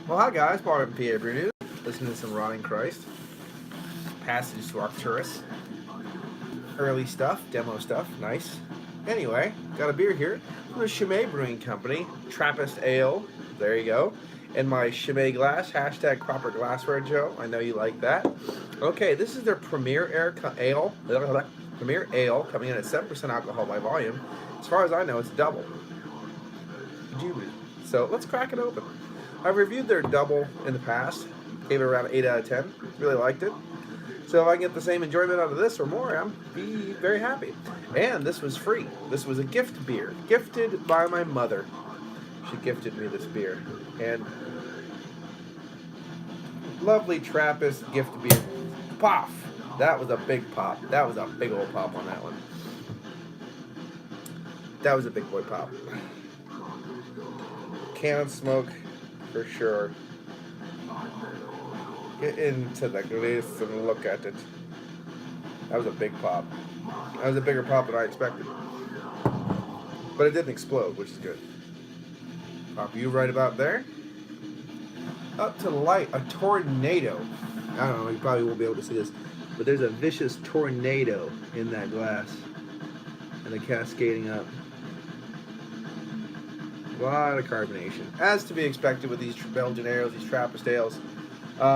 Well, hi guys, Paul from PABrewNews. Listening to some Rotting Christ. Passage to Arcturus. Early stuff, demo stuff, nice. Anyway, got a beer here from the Chimay Brewing Company. Trappist Ale, there you go. And my Chimay glass, hashtag proper glassware, Joe. I know you like that. Okay, this is their Premier Ale. Premier Ale, coming in at 7% alcohol by volume. As far as I know, it's double. So let's crack it open. I've reviewed their double in the past, gave it around 8 out of 10, really liked it. So if I can get the same enjoyment out of this or more, I'm be very happy. And this was free. This was a gift beer, gifted by my mother. She gifted me this beer. And lovely Trappist gift beer. Pop! That was a big pop. That was a big old pop on that one. That was a big boy pop. Can smoke for sure. Get into the glass and look at it. That was a big pop. That was a bigger pop than I expected. But it didn't explode, which is good. Pop you right about there. Up to the light, a tornado. I don't know, you probably won't be able to see this, but there's a vicious tornado in that glass. And they're cascading up. A lot of carbonation, as to be expected with these Belgian ales, these Trappist ales.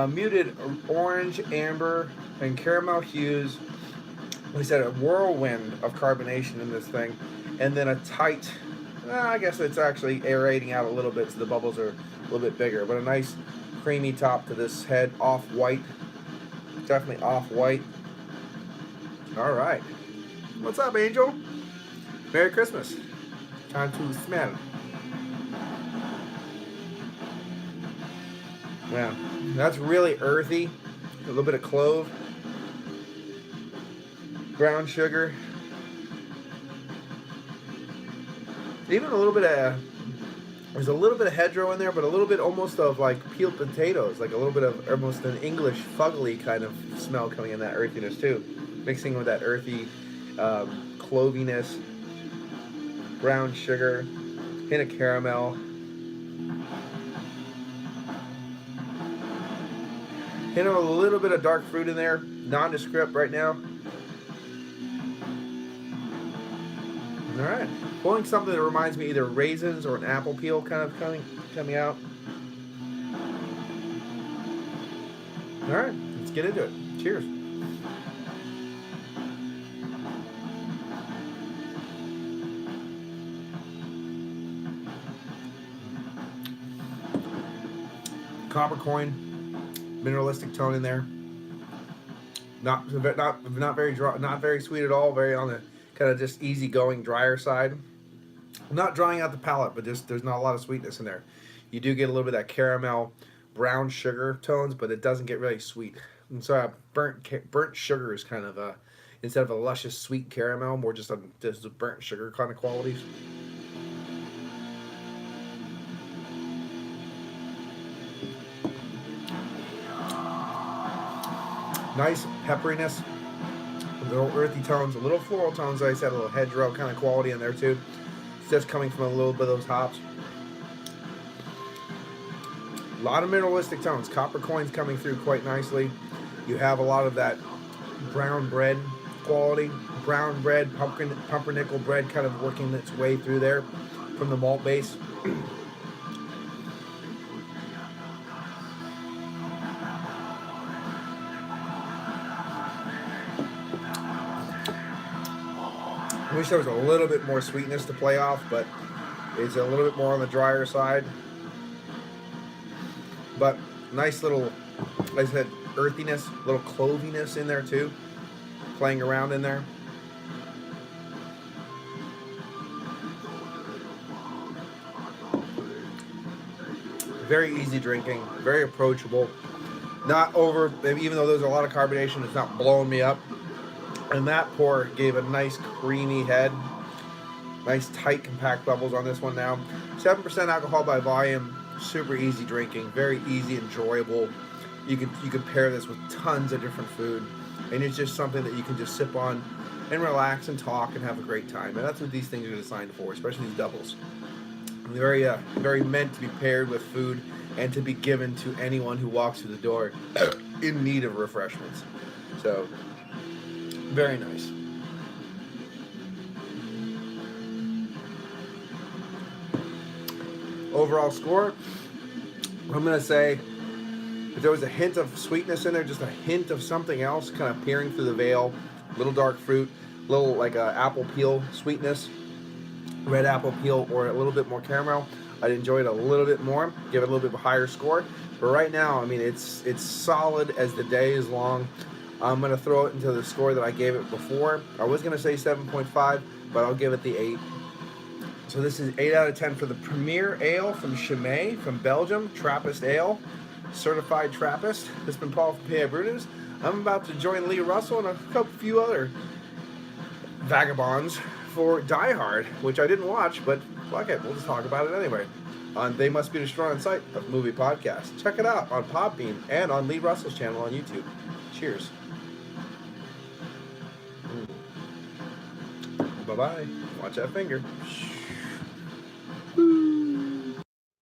Muted orange, amber, and caramel hues. We said a whirlwind of carbonation in this thing, and then a tight. I guess it's actually aerating out a little bit, so the bubbles are a little bit bigger. But a nice creamy top to this head, off-white. Definitely off-white. All right. What's up, Angel? Merry Christmas. Time to smell. Yeah, that's really earthy. A little bit of clove, brown sugar, even a little bit of. There's a little bit of hedgerow in there, but a little bit almost of like peeled potatoes, like a little bit of almost an English fuggly kind of smell coming in that earthiness too, mixing with that earthy cloviness, brown sugar, hint of caramel. Hint of a little bit of dark fruit in there, nondescript right now. All right, pulling something that reminds me either raisins or an apple peel kind of coming out. All right, let's get into it. Cheers. Copper coin. Mineralistic tone in there. Not very dry, not very sweet at all. Very on the kind of just easygoing, drier side. Not drying out the palate, but just there's not a lot of sweetness in there. You do get a little bit of that caramel, brown sugar tones, but it doesn't get really sweet. And so burnt sugar is kind of instead of a luscious sweet caramel, more just a burnt sugar kind of qualities. Nice pepperiness, little earthy tones, a little floral tones, like I said, a little hedgerow kind of quality in there too. It's just coming from a little bit of those hops. A lot of mineralistic tones. Copper coins coming through quite nicely. You have a lot of that brown bread quality. Brown bread, pumpernickel bread kind of working its way through there from the malt base. I wish there was a little bit more sweetness to play off, but it's a little bit more on the drier side. But nice little, like I said, earthiness, little cloviness in there too, playing around in there. Very easy drinking, very approachable. Not over, even though there's a lot of carbonation, it's not blowing me up. And that pour gave a nice creamy head. Nice tight compact bubbles on this one now. 7% alcohol by volume. Super easy drinking. Very easy, enjoyable. You could pair this with tons of different food. And it's just something that you can just sip on and relax and talk and have a great time. And that's what these things are designed for, especially these doubles. Very meant to be paired with food and to be given to anyone who walks through the door in need of refreshments. So, very nice. Overall score, I'm going to say if there was a hint of sweetness in there, just a hint of something else kind of peering through the veil, little dark fruit, little like apple peel sweetness, red apple peel, or a little bit more caramel, I'd enjoy it a little bit more, give it a little bit of a higher score. But right now, I mean, it's solid as the day is long. I'm going to throw it into the score that I gave it before. I was going to say 7.5, but I'll give it the 8. So this is 8 out of 10 for the Premier Ale from Chimay, from Belgium, Trappist Ale, certified Trappist. This has been Paul from PABrewNews. I'm about to join Lee Russell and a few other vagabonds for Die Hard, which I didn't watch, but fuck it, we'll just talk about it anyway. On They Must Be Destroyed on Sight, a movie podcast. Check it out on Podbean and on Lee Russell's channel on YouTube. Cheers. Bye-bye. Watch that finger. Woo.